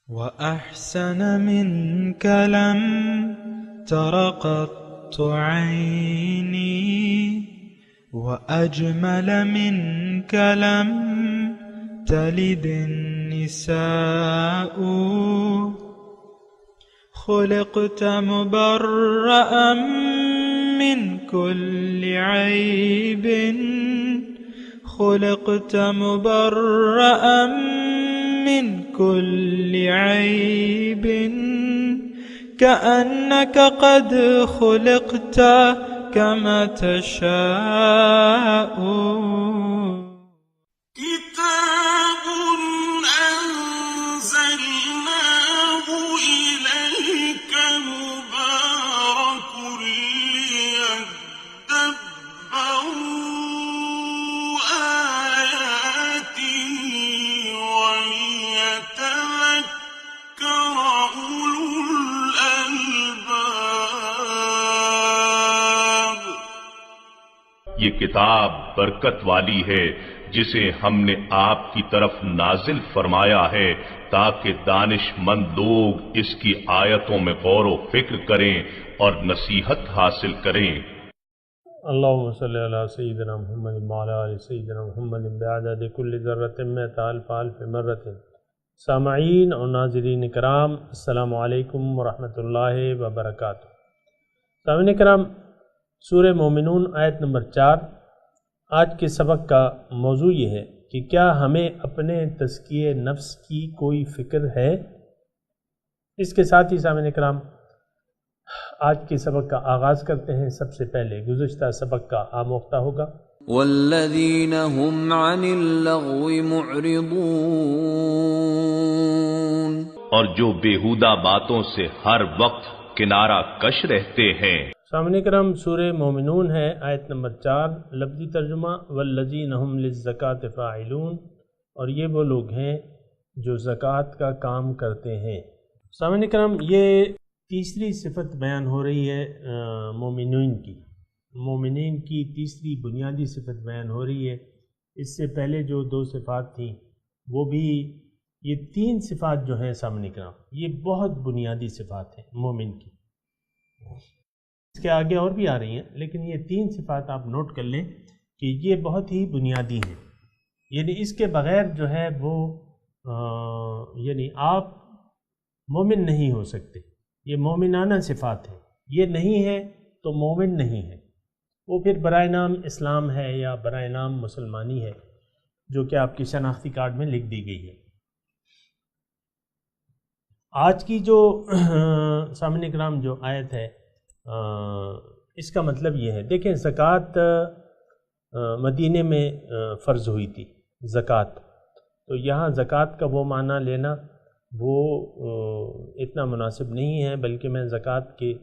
وأحسن منك لم تر قط عيني وأجمل منك لم تلد النساء خلقت مبرأ من كل عيب خلقت مبرأ من كل عيب كأنك قد خلقت كما تشاء كتاب أنزلناه إليك مبارك ليدبروا آياته وليتذكر أولو الألباب. یہ کتاب برکت والی ہے جسے ہم نے آپ کی طرف نازل فرمایا ہے تاکہ دانش مند لوگ اس کی آیتوں میں غور و فکر کریں اور نصیحت حاصل کریں. اللہم صلی علی سیدنا محمد وعلی آل سیدنا محمد بعدد کل ذرۃ مئۃ الف الف مرۃ. سامعین اور ناظرین کرام، السلام علیکم ورحمۃ اللہ وبرکاتہ. سامعین کرام، سورہ مومنون آیت نمبر 4. آج کے سبق کا موضوع یہ ہے کہ کیا ہمیں اپنے تزکیہ نفس کی کوئی فکر ہے؟ اس کے ساتھ ہی سامعین کرام آج کے سبق کا آغاز کرتے ہیں. سب سے پہلے گزشتہ سبق کا آموختہ ہوگا. والذین هم عن اللغو معرضون، اور جو بیہودہ باتوں سے ہر وقت کنارہ کش رہتے ہیں. سامعین کرام، سورہ مومنون ہے، آیت نمبر 4. لفظی ترجمہ والذین هم للزکاۃ فاعلون، اور یہ وہ لوگ ہیں جو زکوٰۃ کا کام کرتے ہیں. سامعین کرام، یہ تیسری صفت بیان ہو رہی ہے مومنین کی. مومنین کی تیسری بنیادی صفت بیان ہو رہی ہے. اس سے پہلے جو 2 صفات تھیں وہ بھی، یہ 3 صفات جو ہیں سامعین کرام یہ بہت بنیادی صفات ہیں مومن کی. اس کے آگے اور بھی آ رہی ہیں، لیکن یہ 3 صفات آپ نوٹ کر لیں کہ یہ بہت ہی بنیادی ہیں. یعنی اس کے بغیر جو ہے وہ یعنی آپ مومن نہیں ہو سکتے. یہ مومنانہ صفات ہیں. یہ نہیں ہے تو مومن نہیں ہے. وہ پھر برائے نام اسلام ہے یا برائے نام مسلمانی ہے، جو کہ آپ کی شناختی کارڈ میں لکھ دی گئی ہے. آج کی جو سامعین کرام جو آیت ہے اس کا مطلب یہ ہے، دیکھیں زکوٰۃ مدینے میں فرض ہوئی تھی زکوٰۃ، تو یہاں زکوٰۃ کا وہ معنی لینا وہ اتنا مناسب نہیں ہے، بلکہ میں زکوٰۃ کے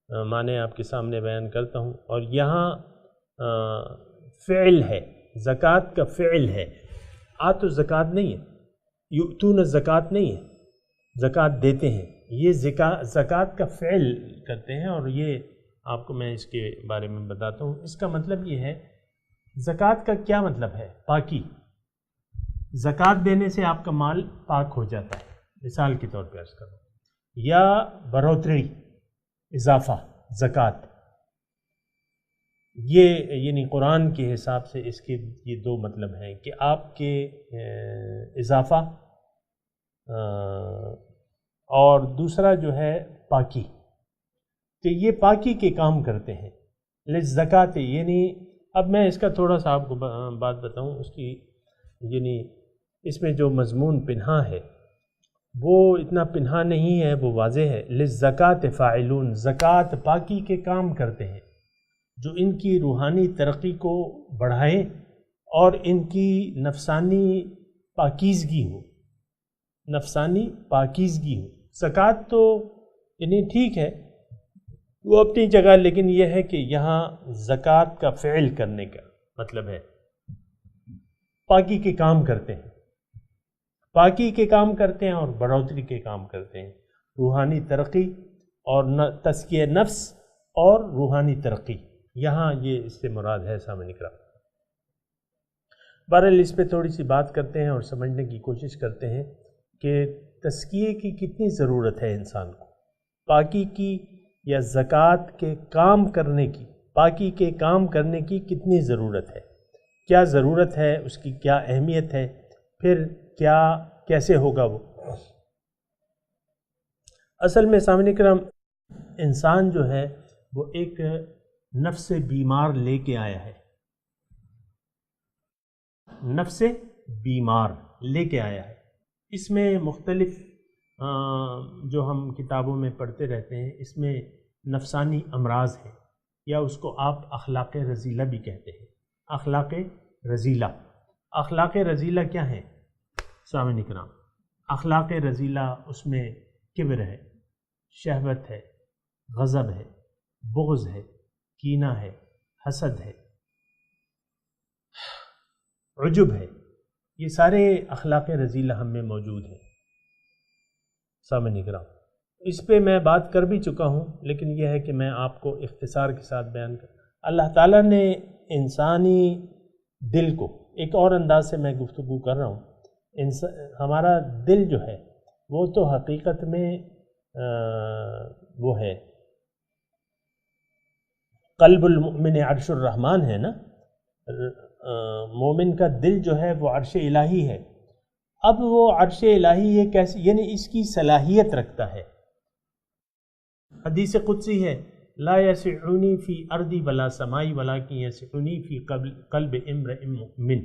معنی آپ کے سامنے بیان کرتا ہوں. اور یہاں فعل ہے، زکوٰۃ کا فعل ہے. تو زکوٰۃ نہیں ہے، یؤتون الزکوٰۃ نہیں ہے، زکوٰۃ دیتے ہیں. یہ زکوٰۃ کا فعل کرتے ہیں، اور یہ آپ کو میں اس کے بارے میں بتاتا ہوں. اس کا مطلب یہ ہے، زکوٰۃ کا کیا مطلب ہے؟ پاکی. زکوٰۃ دینے سے آپ کا مال پاک ہو جاتا ہے. مثال کے طور پہ عرض کروں، یا بڑھوتری، اضافہ، زکوٰۃ. یہ یعنی قرآن کے حساب سے اس کے یہ 2 مطلب ہیں کہ آپ کے اضافہ، اور دوسرا جو ہے پاکی، کہ یہ پاکی کے کام کرتے ہیں. للزکاۃ، یعنی اب میں اس کا تھوڑا سا آپ کو بات بتاؤں اس کی، یعنی اس میں جو مضمون پنہا ہے وہ اتنا پنہا نہیں ہے، وہ واضح ہے. للزکاۃ فاعلون، زکوٰۃ پاکی کے کام کرتے ہیں جو ان کی روحانی ترقی کو بڑھائیں اور ان کی نفسانی پاکیزگی ہو. نفسانی پاکیزگی ہو. زکوٰۃ تو یعنی ٹھیک ہے وہ اپنی جگہ، لیکن یہ ہے کہ یہاں زکوٰۃ کا فعل کرنے کا مطلب ہے پاکی کے کام کرتے ہیں. پاکی کے کام کرتے ہیں اور بڑھوتری کے کام کرتے ہیں. روحانی ترقی اور تزکیہ نفس اور روحانی ترقی، یہاں یہ اس سے مراد ہے. سامعین کرام، بہرحال اس پہ تھوڑی سی بات کرتے ہیں اور سمجھنے کی کوشش کرتے ہیں کہ تزکیے کی کتنی ضرورت ہے انسان کو، پاکی کی یا زکوٰۃ کے کام کرنے کی، پاکی کے کام کرنے کی کتنی ضرورت ہے، کیا ضرورت ہے، اس کی کیا اہمیت ہے، پھر کیا کیسے ہوگا وہ۔ اصل میں سامعین کرام انسان جو ہے وہ ایک نفس بیمار لے کے آیا ہے، نفس بیمار لے کے آیا ہے۔ اس میں مختلف جو ہم کتابوں میں پڑھتے رہتے ہیں، اس میں نفسانی امراض ہیں، یا اس کو آپ اخلاق رذیلہ بھی کہتے ہیں۔ اخلاق رذیلہ، اخلاق رذیلہ کیا ہیں سامعین کرام؟ اخلاق رذیلہ اس میں کبر ہے، شہوت ہے، غضب ہے، بغض ہے، کینہ ہے، حسد ہے، عجب ہے، یہ سارے اخلاق رذیلہ ہم میں موجود ہیں سامعین کرام۔ اس پہ میں بات کر بھی چکا ہوں، لیکن یہ ہے کہ میں آپ کو اختصار کے ساتھ بیان کر، اللہ تعالیٰ نے انسانی دل کو ایک اور انداز سے میں گفتگو کر رہا ہوں، ہمارا دل جو ہے وہ تو حقیقت میں وہ ہے قلب المؤمن عرش الرحمن ہے نا، مومن کا دل جو ہے وہ عرش الہی ہے۔ اب وہ عرش الہی یہ کیسے، یعنی اس کی صلاحیت رکھتا ہے۔ حدیث قدسی ہے، لا یسعنی فی ارضی ولا سمائی ولکن یسعنی فی قلب امرئ مؤمن،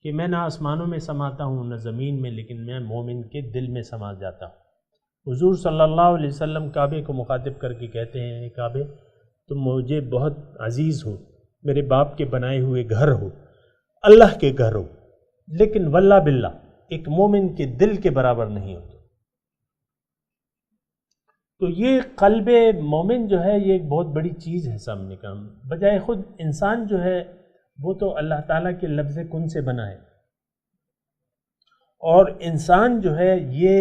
کہ میں نہ آسمانوں میں سماتا ہوں نہ زمین میں، لیکن میں مومن کے دل میں سما جاتا ہوں۔ حضور صلی اللہ علیہ وسلم کعبے کو مخاطب کر کے کہتے ہیں، کعبے تم مجھے بہت عزیز ہو، میرے باپ کے بنائے ہوئے گھر ہو، اللہ کے گھر ہو، لیکن واللہ باللہ ایک مومن کے دل کے برابر نہیں ہوتے۔ تو یہ قلب مومن جو ہے یہ ایک بہت بڑی چیز ہے سامنے کا، بجائے خود انسان جو ہے وہ تو اللہ تعالیٰ کے لفظ کن سے بنا ہے، اور انسان جو ہے یہ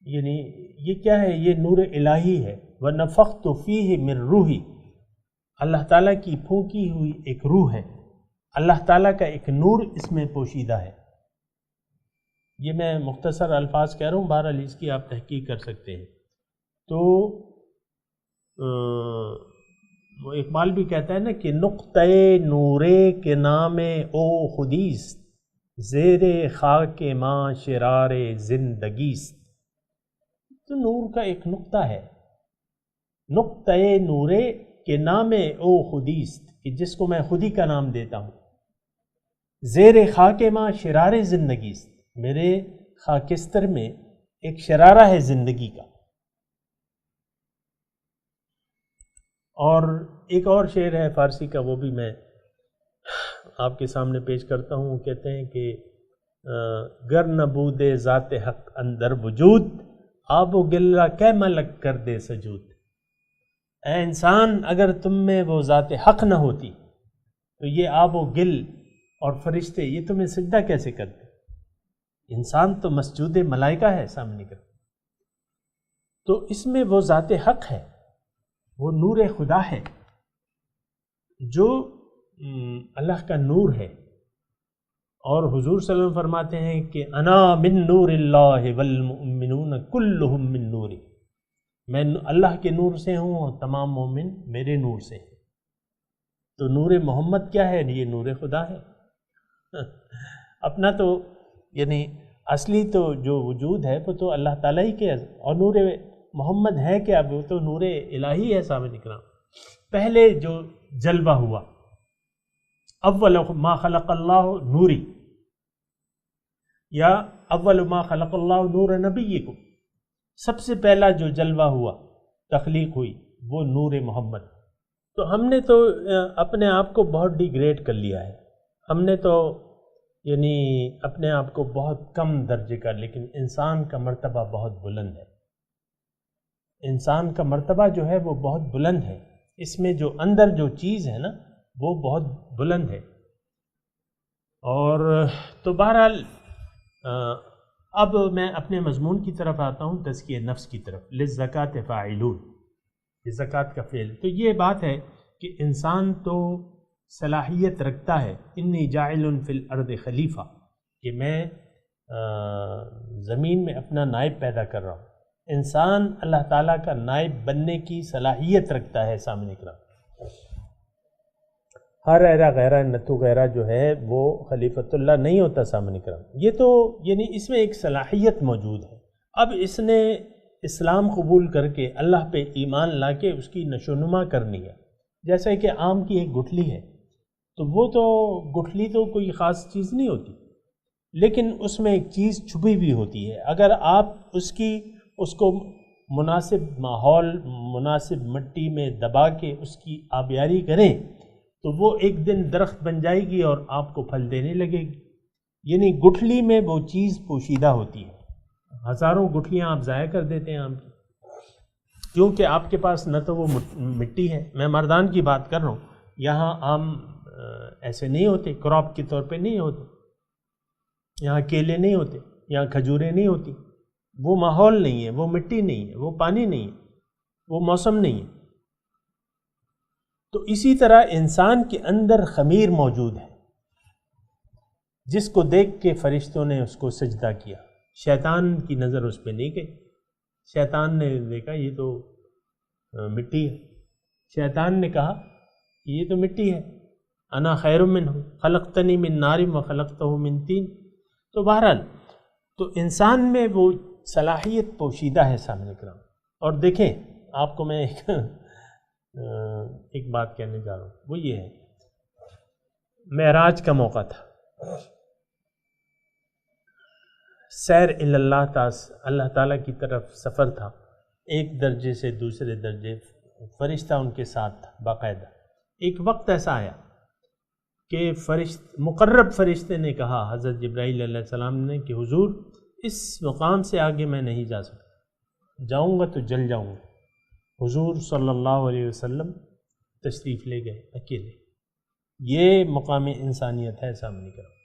یعنی یہ کیا ہے، یہ نور الہی ہے۔ وَنَفَخْتُ فِيهِ مِن روحی، اللہ تعالیٰ کی پھونکی ہوئی ایک روح ہے، اللہ تعالیٰ کا ایک نور اس میں پوشیدہ ہے۔ یہ میں مختصر الفاظ کہہ رہا ہوں، بہرحال اس کی آپ تحقیق کر سکتے ہیں۔ تو وہ اقبال بھی کہتا ہے نا کہ نقطۂ نورے کے نام او خودیست، زیر خاک ماں شرار زندگیست۔ تو نور کا ایک نقطہ ہے، نقطۂ نورے کے نام او خودیست، کہ جس کو میں خودی کا نام دیتا ہوں، زیر خاک ماں شرار زندگیست، میرے خاکستر میں ایک شرارہ ہے زندگی کا۔ اور ایک اور شعر ہے فارسی کا، وہ بھی میں آپ کے سامنے پیش کرتا ہوں۔ کہتے ہیں کہ گر نبود ذات حق اندر وجود، آب و گلہ کہ ملک کر دے سجود۔ اے انسان، اگر تم میں وہ ذات حق نہ ہوتی تو یہ آب و گل اور فرشتے یہ تمہیں سجدہ کیسے کرتے؟ انسان تو مسجود ملائکہ ہے سامنے کا۔ تو اس میں وہ ذات حق ہے، وہ نور خدا ہے جو اللہ کا نور ہے۔ اور حضور صلی اللہ علیہ وسلم فرماتے ہیں کہ انا من نور اللہ والمؤمنون کلہم من نوری، میں اللہ کے نور سے ہوں اور تمام مومن میرے نور سے ہیں۔ تو نور محمد کیا ہے؟ یہ نور خدا ہے۔ اپنا تو یعنی اصلی تو جو وجود ہے وہ تو اللہ تعالیٰ ہی کے، اور نور محمد ہے کیا؟ وہ تو نور الہی ہے سامنے کرام۔ پہلے جو جلوہ ہوا، اول ما خلق اللہ نوری، یا اول ما خلق اللہ نور نبیکم، سب سے پہلا جو جلوہ ہوا، تخلیق ہوئی، وہ نور محمد۔ تو ہم نے تو اپنے آپ کو بہت ڈیگریڈ کر لیا ہے، ہم نے تو یعنی اپنے آپ کو بہت کم درجے کا، لیکن انسان کا مرتبہ بہت بلند ہے۔ انسان کا مرتبہ جو ہے وہ بہت بلند ہے، اس میں جو اندر جو چیز ہے نا وہ بہت بلند ہے۔ اور تو بہرحال اب میں اپنے مضمون کی طرف آتا ہوں، تزکیہ نفس کی طرف۔ للزکاۃ فاعلون، یہ زکوٰۃ کا فعل۔ تو یہ بات ہے کہ انسان تو صلاحیت رکھتا ہے، انی جاعل فی الارض خلیفہ، کہ میں زمین میں اپنا نائب پیدا کر رہا ہوں۔ انسان اللہ تعالیٰ کا نائب بننے کی صلاحیت رکھتا ہے سامنے کرام۔ ہر ایرا غیرہ نتو غیرہ جو ہے وہ خلیفۃ اللہ نہیں ہوتا سامنے کرام۔ یہ تو یعنی اس میں ایک صلاحیت موجود ہے۔ اب اس نے اسلام قبول کر کے اللہ پہ ایمان لا کے اس کی نشو نما کرنی ہے۔ جیسے کہ آم کی ایک گٹھلی ہے، تو وہ تو گٹھلی تو کوئی خاص چیز نہیں ہوتی، لیکن اس میں ایک چیز چھپی بھی ہوتی ہے۔ اگر آپ اس کو مناسب ماحول، مناسب مٹی میں دبا کے اس کی آبیاری کریں تو وہ ایک دن درخت بن جائے گی اور آپ کو پھل دینے لگے گی۔ یعنی گٹھلی میں وہ چیز پوشیدہ ہوتی ہے۔ ہزاروں گٹھلیاں آپ ضائع کر دیتے ہیں آم کی، کیونکہ آپ کے پاس نہ تو وہ مٹی ہے۔ میں مردان کی بات کر رہا ہوں، یہاں آم ایسے نہیں ہوتے، کراپ کے طور پہ نہیں ہوتے، یہاں کیلے نہیں ہوتے، یہاں کھجوریں نہیں ہوتی۔ وہ ماحول نہیں ہے، وہ مٹی نہیں ہے، وہ پانی نہیں ہے، وہ موسم نہیں ہے۔ تو اسی طرح انسان کے اندر خمیر موجود ہے، جس کو دیکھ کے فرشتوں نے اس کو سجدہ کیا۔ شیطان کی نظر اس پہ نہیں گئی، شیطان نے دیکھا یہ تو مٹی ہے، شیطان نے کہا یہ تو مٹی ہے، انا خیر منہ خلقتنی من نار و خلقتہ من طین۔ تو بہرحال تو انسان میں وہ صلاحیت پوشیدہ ہے سامنے کرام۔ اور دیکھیں آپ کو میں ایک بات کہنے جا رہا ہوں، وہ یہ ہے، معراج کا موقع تھا، سیر اللہ تعالیٰ کی طرف سفر تھا، ایک درجے سے دوسرے درجے، فرشتہ ان کے ساتھ تھا باقاعدہ۔ ایک وقت ایسا آیا کہ مقرب فرشتے نے کہا حضرت جبرائیل علیہ السلام نے کہ حضور اس مقام سے آگے میں نہیں جا سکتا، جاؤں گا تو جل جاؤں گا۔ حضور صلی اللہ علیہ وسلم تشریف لے گئے اکیلے۔ یہ مقام انسانیت ہے سامنے کرام،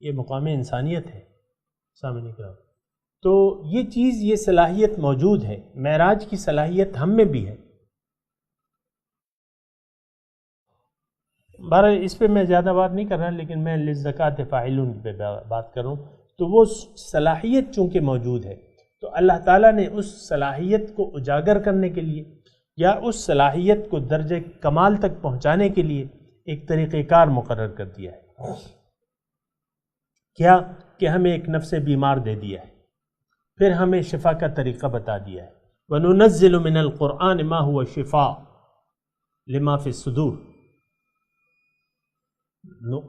یہ مقام انسانیت ہے سامنے کرام۔ تو یہ چیز، یہ صلاحیت موجود ہے، معراج کی صلاحیت ہم میں بھی ہے۔ بہرحال اس پہ میں زیادہ بات نہیں کر رہا، لیکن میں للزکوٰۃ فاعلون پہ بات کروں تو وہ صلاحیت چونکہ موجود ہے، تو اللہ تعالیٰ نے اس صلاحیت کو اجاگر کرنے کے لیے یا اس صلاحیت کو درجہ کمال تک پہنچانے کے لیے ایک طریقہ کار مقرر کر دیا ہے۔ کیا کہ ہمیں ایک نفس بیمار دے دیا ہے، پھر ہمیں شفا کا طریقہ بتا دیا ہے۔ وَنُنَزِّلُ مِنَ الْقُرْآنِ مَا هُوَ شِفَاءٌ لِمَا فِي الصُّدُورِ۔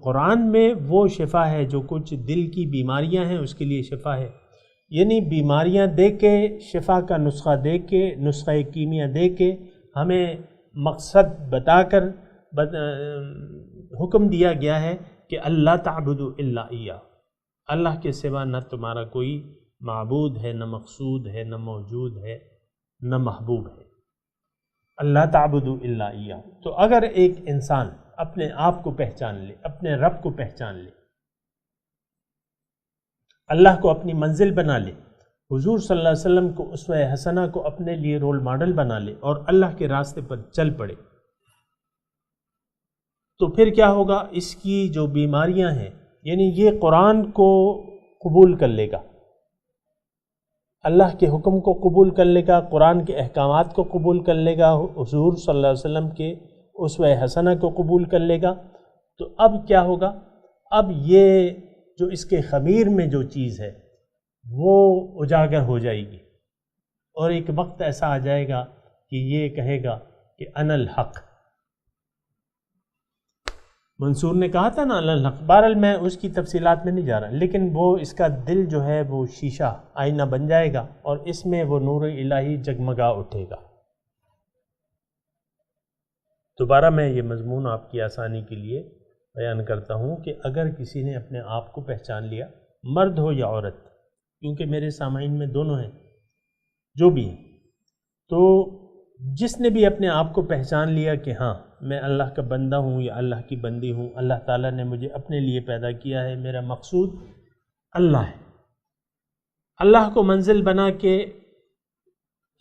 قرآن میں وہ شفا ہے جو کچھ دل کی بیماریاں ہیں اس کے لیے شفا ہے، یعنی بیماریاں دے کے، شفا کا نسخہ دے کے، نسخہ کیمیا دے کے، ہمیں مقصد بتا کر حکم دیا گیا ہے کہ اللہ تعبدوا الا ایہ، اللہ کے سوا نہ تمہارا کوئی معبود ہے، نہ مقصود ہے، نہ موجود ہے، نہ محبوب ہے۔ اللہ تعبدوا الا ایہ۔ تو اگر ایک انسان اپنے آپ کو پہچان لے، اپنے رب کو پہچان لے، اللہ کو اپنی منزل بنا لے، حضور صلی اللہ علیہ وسلم کو اسوہ حسنہ کو اپنے لیے رول ماڈل بنا لے اور اللہ کے راستے پر چل پڑے، تو پھر کیا ہوگا؟ اس کی جو بیماریاں ہیں، یعنی یہ قرآن کو قبول کر لے گا، اللہ کے حکم کو قبول کر لے گا، قرآن کے احکامات کو قبول کر لے گا، حضور صلی اللہ علیہ وسلم کے اسوہ حسنہ کو قبول کر لے گا، تو اب کیا ہوگا؟ اب یہ جو اس کے خمیر میں جو چیز ہے وہ اجاگر ہو جائے گی، اور ایک وقت ایسا آ جائے گا کہ یہ کہے گا کہ انا الحق۔ منصور نے کہا تھا نا انا الحق، بہرحال میں اس کی تفصیلات میں نہیں جا رہا، لیکن وہ اس کا دل جو ہے وہ شیشہ آئینہ بن جائے گا اور اس میں وہ نور الہی جگمگا اٹھے گا۔ دوبارہ میں یہ مضمون آپ کی آسانی کے لیے بیان کرتا ہوں کہ اگر کسی نے اپنے آپ کو پہچان لیا، مرد ہو یا عورت، کیونکہ میرے سامعین میں دونوں ہیں، جو بھی ہیں، تو جس نے بھی اپنے آپ کو پہچان لیا کہ ہاں میں اللہ کا بندہ ہوں یا اللہ کی بندی ہوں، اللہ تعالیٰ نے مجھے اپنے لیے پیدا کیا ہے، میرا مقصود اللہ ہے، اللہ کو منزل بنا کے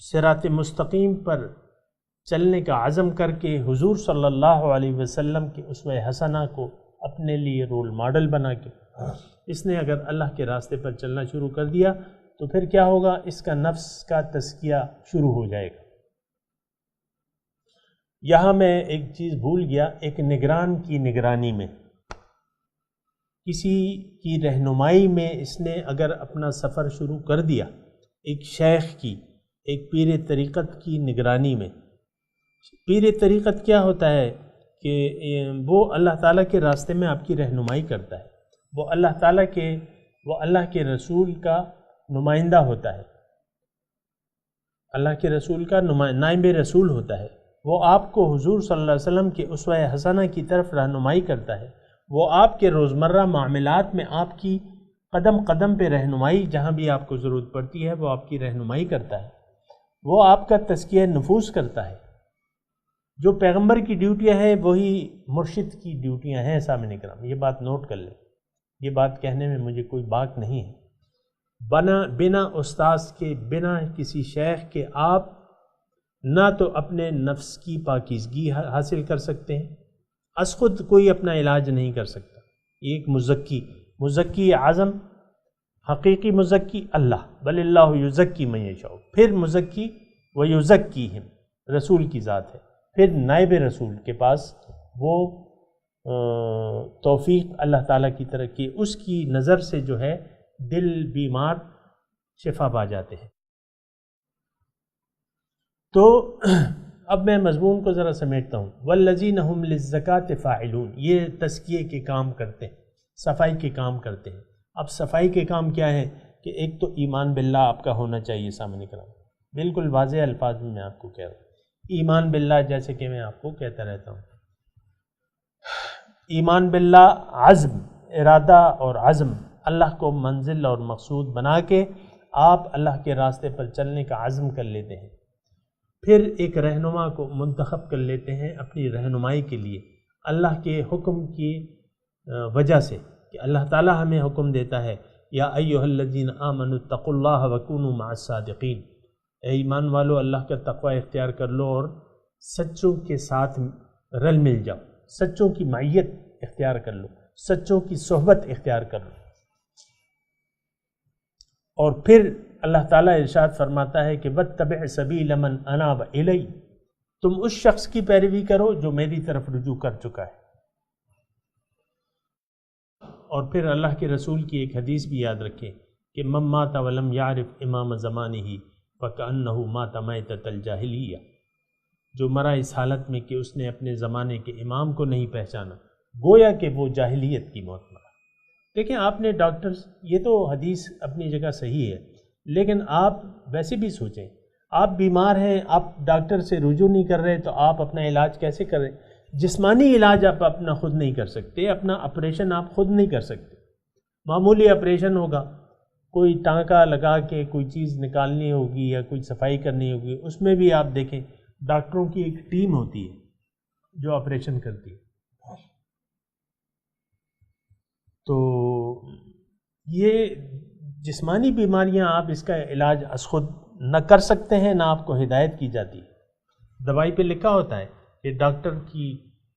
صراط مستقیم پر چلنے کا عزم کر کے حضور صلی اللہ علیہ وسلم کے اسوہ حسنہ کو اپنے لیے رول ماڈل بنا کے اس نے اگر اللہ کے راستے پر چلنا شروع کر دیا تو پھر کیا ہوگا؟ اس کا نفس کا تزکیہ شروع ہو جائے گا۔ یہاں میں ایک چیز بھول گیا، ایک نگران کی نگرانی میں، کسی کی رہنمائی میں اس نے اگر اپنا سفر شروع کر دیا، ایک شیخ کی، ایک پیر طریقت کی نگرانی میں۔ پیر طریقت کیا ہوتا ہے کہ وہ اللہ تعالیٰ کے راستے میں آپ کی رہنمائی کرتا ہے، وہ اللہ کے رسول کا نمائندہ ہوتا ہے، اللہ کے رسول کا نائب رسول ہوتا ہے، وہ آپ کو حضور صلی اللہ علیہ وسلم کے اسوہ حسنہ کی طرف رہنمائی کرتا ہے، وہ آپ کے روزمرہ معاملات میں آپ کی قدم قدم پہ رہنمائی، جہاں بھی آپ کو ضرورت پڑتی ہے وہ آپ کی رہنمائی کرتا ہے، وہ آپ کا تزکیہ نفوس کرتا ہے۔ جو پیغمبر کی ڈیوٹیاں ہیں وہی مرشد کی ڈیوٹیاں ہیں سامعین کرام، یہ بات نوٹ کر لیں، یہ بات کہنے میں مجھے کوئی باک نہیں ہے۔ بنا استاذ کے، بنا کسی شیخ کے آپ نہ تو اپنے نفس کی پاکیزگی حاصل کر سکتے ہیں، از خود کوئی اپنا علاج نہیں کر سکتا۔ ایک مزکی اعظم، حقیقی مزکی اللہ، بل اللہ یزکی من یشاء، پھر مزکی و یزکیہم، رسول کی ذات ہے، پھر نائب رسول کے پاس وہ توفیق اللہ تعالیٰ کی طرف کی، اس کی نظر سے جو ہے دل بیمار شفا پا جاتے ہیں۔ تو اب میں مضمون کو ذرا سمیٹتا ہوں۔ والذین هم للزکاۃ فاعلون، یہ تزکیے کے کام کرتے ہیں، صفائی کے کام کرتے ہیں۔ اب صفائی کے کام کیا ہے کہ ایک تو ایمان باللہ آپ کا ہونا چاہیے سامنے کرام، بالکل واضح الفاظ میں آپ کو کہہ رہا ہوں، ایمان باللہ، جیسے کہ میں آپ کو کہتا رہتا ہوں، ایمان باللہ عزم، ارادہ اور عزم، اللہ کو منزل اور مقصود بنا کے آپ اللہ کے راستے پر چلنے کا عزم کر لیتے ہیں، پھر ایک رہنما کو منتخب کر لیتے ہیں اپنی رہنمائی کے لیے، اللہ کے حکم کی وجہ سے کہ اللہ تعالی ہمیں حکم دیتا ہے یا ایھا الذین آمنوا اتقوا اللہ وکونوا مع الصادقین، اے ایمان والو اللہ کا تقوی اختیار کر لو اور سچوں کے ساتھ رل مل جاؤ، سچوں کی معیت اختیار کر لو، سچوں کی صحبت اختیار کر لو۔ اور پھر اللہ تعالیٰ ارشاد فرماتا ہے کہ واتبع سبیل من اناب الی، تم اس شخص کی پیروی کرو جو میری طرف رجوع کر چکا ہے۔ اور پھر اللہ کے رسول کی ایک حدیث بھی یاد رکھیں کہ من مات ولم یعرف امام زمانہ فکأنہ مات میتۃ الجاہلیہ، جو مرا اس حالت میں کہ اس نے اپنے زمانے کے امام کو نہیں پہچانا، گویا کہ وہ جاہلیت کی موت مرا۔ دیکھیں آپ نے ڈاکٹرز، یہ تو حدیث اپنی جگہ صحیح ہے، لیکن آپ ویسے بھی سوچیں، آپ بیمار ہیں، آپ ڈاکٹر سے رجوع نہیں کر رہے تو آپ اپنا علاج کیسے کریں؟ جسمانی علاج آپ اپنا خود نہیں کر سکتے، اپنا آپریشن آپ خود نہیں کر سکتے۔ معمولی آپریشن ہوگا، کوئی ٹانکا لگا کے کوئی چیز نکالنی ہوگی یا کوئی صفائی کرنی ہوگی، اس میں بھی آپ دیکھیں ڈاکٹروں کی ایک ٹیم ہوتی ہے جو آپریشن کرتی ہے۔ تو یہ جسمانی بیماریاں آپ اس کا علاج از خود نہ کر سکتے ہیں، نہ آپ کو ہدایت کی جاتی ہے۔ دوائی پہ لکھا ہوتا ہے کہ ڈاکٹر کی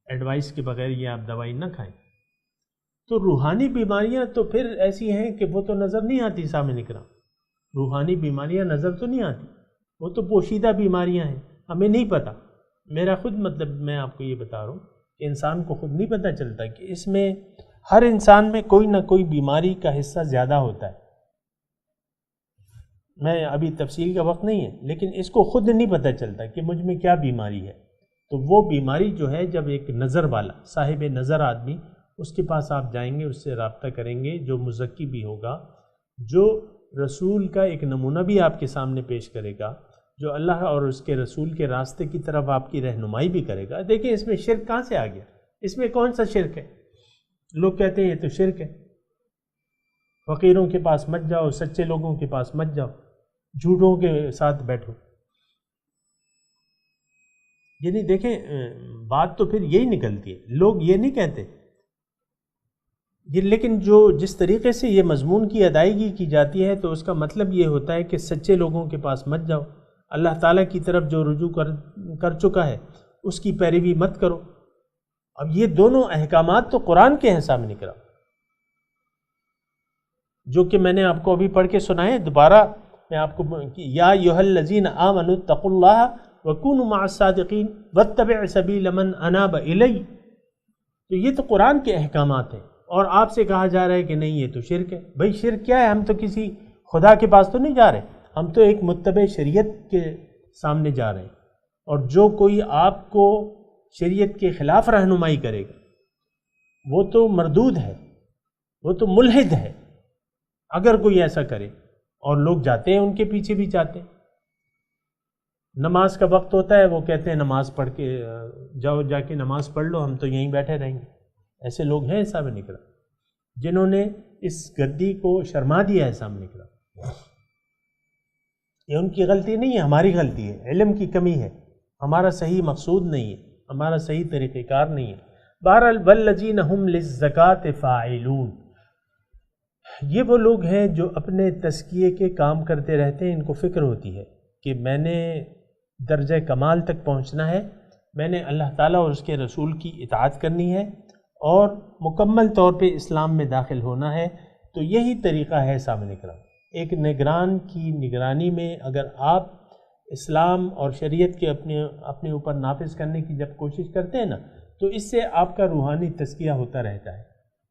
ایڈوائس کے بغیر یہ آپ دوائی نہ کھائیں۔ تو روحانی بیماریاں تو پھر ایسی ہیں کہ وہ تو نظر نہیں آتی سامنے کرام، روحانی بیماریاں نظر تو نہیں آتی، وہ تو پوشیدہ بیماریاں ہیں، ہمیں نہیں پتہ۔ میرا خود مطلب میں آپ کو یہ بتا رہا ہوں کہ انسان کو خود نہیں پتہ چلتا کہ اس میں ہر انسان میں کوئی نہ کوئی بیماری کا حصہ زیادہ ہوتا ہے۔ میں ابھی تفصیل کا وقت نہیں ہے، لیکن اس کو خود نہیں پتہ چلتا کہ مجھ میں کیا بیماری ہے۔ تو وہ بیماری جو ہے جب ایک نظر والا صاحب نظر آدمی، اس کے پاس آپ جائیں گے، اس سے رابطہ کریں گے، جو مزکی بھی ہوگا، جو رسول کا ایک نمونہ بھی آپ کے سامنے پیش کرے گا، جو اللہ اور اس کے رسول کے راستے کی طرف آپ کی رہنمائی بھی کرے گا۔ دیکھیں اس میں شرک کہاں سے آ گیا؟ اس میں کون سا شرک ہے؟ لوگ کہتے ہیں یہ تو شرک ہے، فقیروں کے پاس مت جاؤ، سچے لوگوں کے پاس مت جاؤ، جھوٹوں کے ساتھ بیٹھو۔ یعنی دیکھیں بات تو پھر یہی نکلتی ہے، لوگ یہ نہیں کہتے لیکن جس طریقے سے یہ مضمون کی ادائیگی کی جاتی ہے تو اس کا مطلب یہ ہوتا ہے کہ سچے لوگوں کے پاس مت جاؤ، اللہ تعالیٰ کی طرف جو رجوع کر چکا ہے اس کی پیروی مت کرو۔ اب یہ دونوں احکامات تو قرآن کے ہیں سامنے کرام، جو کہ میں نے آپ کو ابھی پڑھ کے سنائے، دوبارہ میں آپ کو، یا ایھا الذین آمنوا اتقوا اللہ وکونوا مع الصادقین واتبع سبیل من اناب الی. تو یہ تو قرآن کے احکامات ہیں، اور آپ سے کہا جا رہا ہے کہ نہیں یہ تو شرک ہے. بھائی شرک کیا ہے؟ ہم تو کسی خدا کے پاس تو نہیں جا رہے، ہم تو ایک متبع شریعت کے سامنے جا رہے ہیں. اور جو کوئی آپ کو شریعت کے خلاف رہنمائی کرے گا وہ تو مردود ہے، وہ تو ملحد ہے اگر کوئی ایسا کرے. اور لوگ جاتے ہیں ان کے پیچھے بھی جاتے ہیں. نماز کا وقت ہوتا ہے وہ کہتے ہیں نماز پڑھ کے جاؤ، جا کے نماز پڑھ لو، ہم تو یہیں بیٹھے رہیں گے. ایسے لوگ ہیں سامنے نکلا جنہوں نے اس گدی کو شرما دیا ہے سامنے نکلا. یہ ان کی غلطی نہیں ہے، ہماری غلطی ہے، علم کی کمی ہے، ہمارا صحیح مقصود نہیں ہے، ہمارا صحیح طریقہ کار نہیں ہے. بہرحال والذین ھم للزکاۃ فاعلون، یہ وہ لوگ ہیں جو اپنے تزکیے کے کام کرتے رہتے ہیں. ان کو فکر ہوتی ہے کہ میں نے درجہ کمال تک پہنچنا ہے، میں نے اللہ تعالیٰ اور اس کے رسول کی اطاعت کرنی ہے اور مکمل طور پہ اسلام میں داخل ہونا ہے. تو یہی طریقہ ہے سامنے کرام. ایک نگران کی نگرانی میں اگر آپ اسلام اور شریعت کے اپنے اوپر نافذ کرنے کی جب کوشش کرتے ہیں نا، تو اس سے آپ کا روحانی تزکیہ ہوتا رہتا ہے.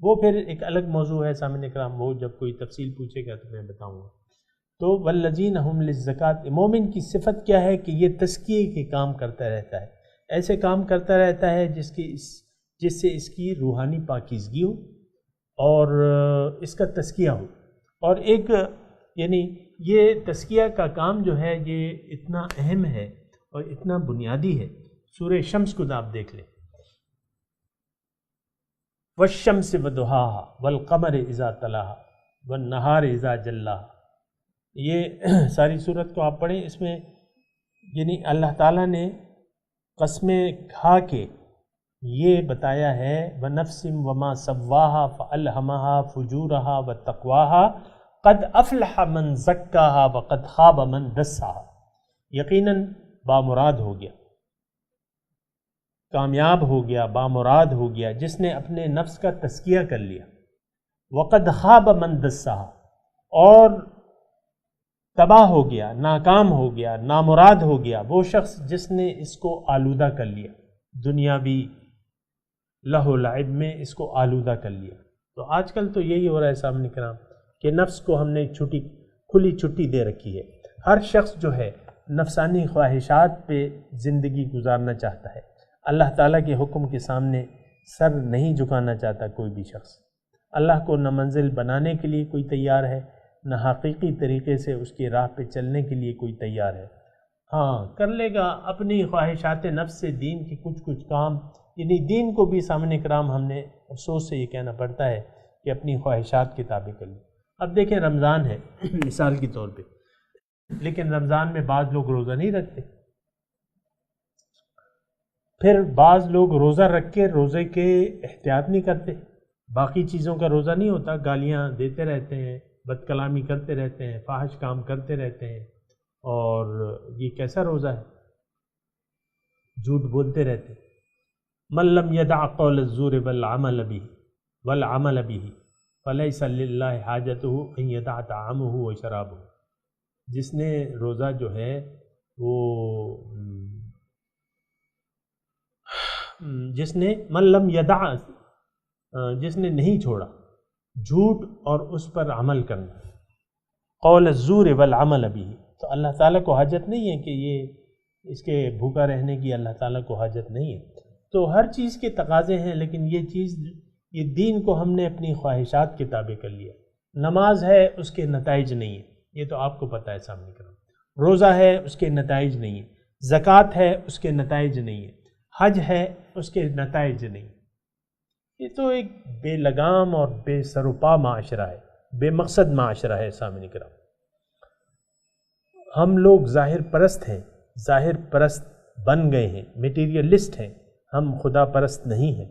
وہ پھر ایک الگ موضوع ہے سامنے کرام، وہ جب کوئی تفصیل پوچھے گا تو میں بتاؤں گا. تو والذین ھم للزکاۃ، مومن کی صفت کیا ہے کہ یہ تزکیے کے کام کرتا رہتا ہے. ایسے کام کرتا رہتا ہے جس سے اس کی روحانی پاکیزگی ہو اور اس کا تزکیہ ہو. اور ایک یعنی یہ تزکیہ کا کام جو ہے یہ اتنا اہم ہے اور اتنا بنیادی ہے. سورہ شمس کو آپ دیکھ لیں، والشمس وضحاها والقمر اذا تلاها والنہار اذا جلاها. یہ ساری صورت کو آپ پڑھیں، اس میں یعنی اللہ تعالیٰ نے قسمیں کھا کے یہ بتایا ہے وَنَفْسٍ وَمَا سَوَّاهَا فَأَلْهَمَهَا فُجُورَهَا وَتَقْوَاهَا قَدْ أَفْلَحَ مَنْ زَكَّاهَا وَقَدْ خَابَ مَنْ دَسَّاهَا. یقیناً بامراد ہو گیا، کامیاب ہو گیا، بامراد ہو گیا جس نے اپنے نفس کا تزکیہ کر لیا. وَقَدْ خَابَ مَنْ دَسَّاهَا، اور تباہ ہو گیا، ناکام ہو گیا، نامراد ہو گیا وہ شخص جس نے اس کو آلودہ کر لیا، دنیاوی لہو لعب میں اس کو آلودہ کر لیا. تو آج کل تو یہی ہو رہا ہے سامنے کرام کہ نفس کو ہم نے کھلی چھٹی دے رکھی ہے. ہر شخص جو ہے نفسانی خواہشات پہ زندگی گزارنا چاہتا ہے. اللہ تعالیٰ کے حکم کے سامنے سر نہیں جھکانا چاہتا کوئی بھی شخص. اللہ کو نہ منزل بنانے کے لیے کوئی تیار ہے، نہ حقیقی طریقے سے اس کی راہ پہ چلنے کے لیے کوئی تیار ہے. ہاں کر لے گا اپنی خواہشات نفس سے دین کے کچھ کام، یعنی دین کو بھی سامنے کرام ہم نے افسوس سے یہ کہنا پڑتا ہے کہ اپنی خواہشات کے تابع کر لیں. اب دیکھیں رمضان ہے مثال کے طور پہ، لیکن رمضان میں بعض لوگ روزہ نہیں رکھتے. پھر بعض لوگ روزہ رکھ کے روزے کے احتیاط نہیں کرتے، باقی چیزوں کا روزہ نہیں ہوتا، گالیاں دیتے رہتے ہیں، بد کلامی کرتے رہتے ہیں، فاحش کام کرتے رہتے ہیں. اور یہ کیسا روزہ ہے؟ جھوٹ بولتے رہتے. من لم يدع قول الزور والعمل به فليس لله حاجته ان يدع طعامه وشرابه. جس نے روزہ جو ہے وہ جس نے من لم يدع، جس نے نہیں چھوڑا جھوٹ اور اس پر عمل کرنا، قول الزور والعمل به، تو اللہ تعالیٰ کو حاجت نہیں ہے کہ اس کے بھوکا رہنے کی اللہ تعالیٰ کو حاجت نہیں ہے. تو ہر چیز کے تقاضے ہیں، لیکن یہ دین کو ہم نے اپنی خواہشات کے تابع کر لیا. نماز ہے اس کے نتائج نہیں ہیں، یہ تو آپ کو پتہ ہے سامنے کرام. روزہ ہے اس کے نتائج نہیں ہیں، زکوٰۃ ہے اس کے نتائج نہیں ہیں، حج ہے اس کے نتائج نہیں. یہ تو ایک بے لگام اور بے سروپا معاشرہ ہے، بے مقصد معاشرہ ہے سامنے کرام. ہم لوگ ظاہر پرست ہیں، ظاہر پرست بن گئے ہیں، میٹیریلسٹ ہیں، ہم خدا پرست نہیں ہیں.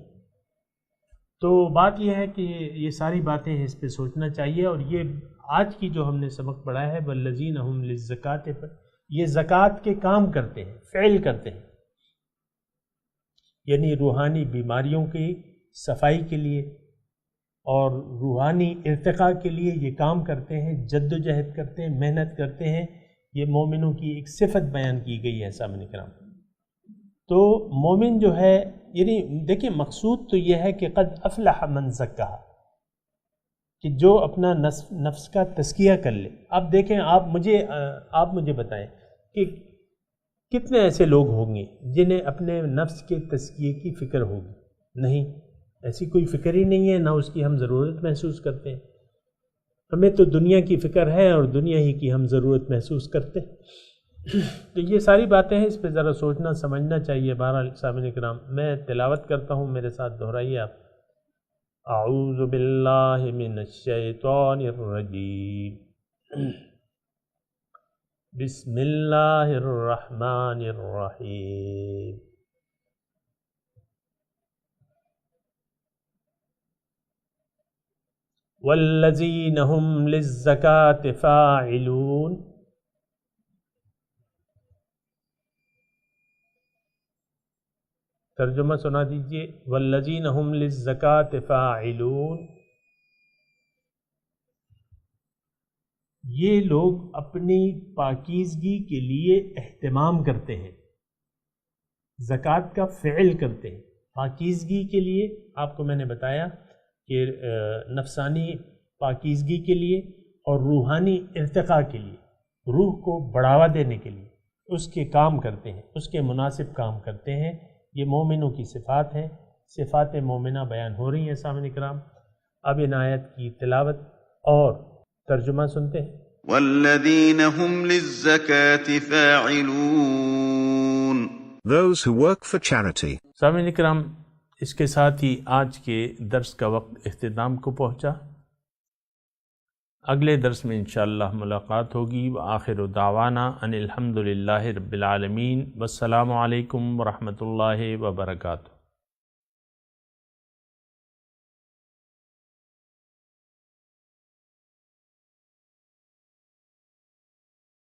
تو بات یہ ہے کہ یہ ساری باتیں ہیں، اس پہ سوچنا چاہیے. اور یہ آج کی جو ہم نے سبق پڑھا ہے والذین ھم للزکاۃ پر، یہ زکوٰۃ کے کام کرتے ہیں، فعل کرتے ہیں، یعنی روحانی بیماریوں کی صفائی کے لیے، اور روحانی ارتقاء کے لیے یہ کام کرتے ہیں، جد و جہد کرتے ہیں، محنت کرتے ہیں، یہ مومنوں کی ایک صفت بیان کی گئی ہے سامعین کرام۔ تو مومن جو ہے، یعنی دیکھیں مقصود تو یہ ہے کہ قد افلح من زکاہا، کہ جو اپنا نفس کا تزکیہ کر لے۔ اب دیکھیں آپ مجھے بتائیں کہ کتنے ایسے لوگ ہوں گے جنہیں اپنے نفس کے تزکیے کی فکر ہوگی؟ نہیں، ایسی کوئی فکر ہی نہیں ہے، نہ اس کی ہم ضرورت محسوس کرتے ہیں۔ ہمیں تو دنیا کی فکر ہے اور دنیا ہی کی ہم ضرورت محسوس کرتے ہیں۔ تو یہ ساری باتیں ہیں، اس پہ ذرا سوچنا سمجھنا چاہیے۔ بہرحال سامعین کرام، میں تلاوت کرتا ہوں، میرے ساتھ دہرائیے آپ۔ اعوذ باللہ من الشیطان الرجیم، بسم اللہ الرحمن الرحیم۔ والذین هم للزکاة فاعلون، ترجمہ سنا دیجئے۔ والذین هم للزکاة فاعلون، یہ لوگ اپنی پاکیزگی کے لیے اہتمام کرتے ہیں، زکوٰۃ کا فعل کرتے ہیں۔ پاکیزگی کے لیے آپ کو میں نے بتایا کہ نفسانی پاکیزگی کے لیے اور روحانی ارتقاء کے لیے، روح کو بڑھاوا دینے کے لیے اس کے کام کرتے ہیں، اس کے مناسب کام کرتے ہیں۔ یہ مومنوں کی صفات ہیں، صفات مومنہ بیان ہو رہی ہیں سامعین کرام۔ اب ان آیت کی تلاوت اور ترجمہ سنتے ہیں۔ والذین هم للزکاة فاعلون، Those who work for charity. سامعین کرام، اس کے ساتھ ہی آج کے درس کا وقت اختتام کو پہنچا۔ اگلے درس میں انشاءاللہ ملاقات ہوگی۔ وآخر دعوانا ان الحمد للہ رب العالمین، والسلام علیکم ورحمۃ اللہ وبرکاتہ۔